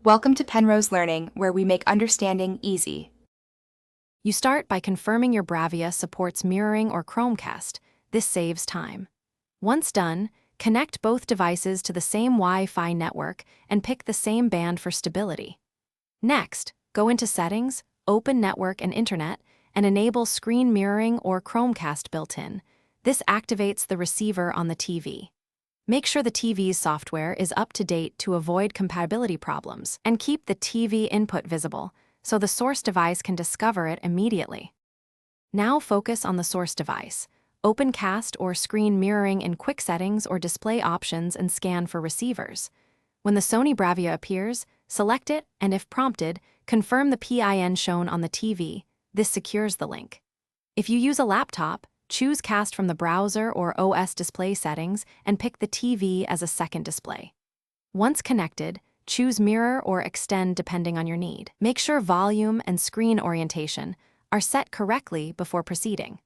Welcome to Penrose Learning, where we make understanding easy. You start by confirming your Bravia supports mirroring or Chromecast. This saves time. Once done, connect both devices to the same Wi-Fi network and pick the same band for stability. Next, go into Settings, open Network and Internet, and enable Screen Mirroring or Chromecast built-in. This activates the receiver on the TV. Make sure the TV's software is up to date to avoid compatibility problems, and keep the TV input visible so the source device can discover it immediately. Now focus on the source device. Open Cast or Screen Mirroring in Quick Settings or Display Options and scan for receivers. When the Sony Bravia appears, select it and, if prompted, confirm the PIN shown on the TV. This secures the link. If you use a laptop, choose Cast from the browser or OS display settings and pick the TV as a second display. Once connected, choose Mirror or Extend depending on your need. Make sure volume and screen orientation are set correctly before proceeding.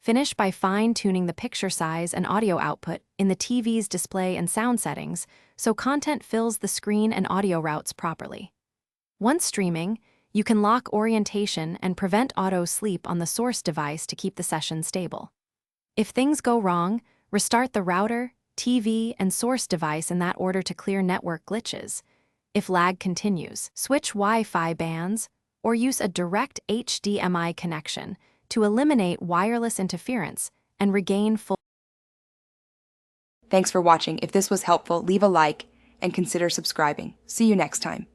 Finish by fine-tuning the picture size and audio output in the TV's display and sound settings so content fills the screen and audio routes properly. Once streaming, you can lock orientation and prevent auto-sleep on the source device to keep the session stable. If things go wrong, restart the router, TV, and source device in that order to clear network glitches. If lag continues, switch Wi-Fi bands or use a direct HDMI connection to eliminate wireless interference and regain full. Thanks for watching. If this was helpful, leave a like and consider subscribing. See you next time.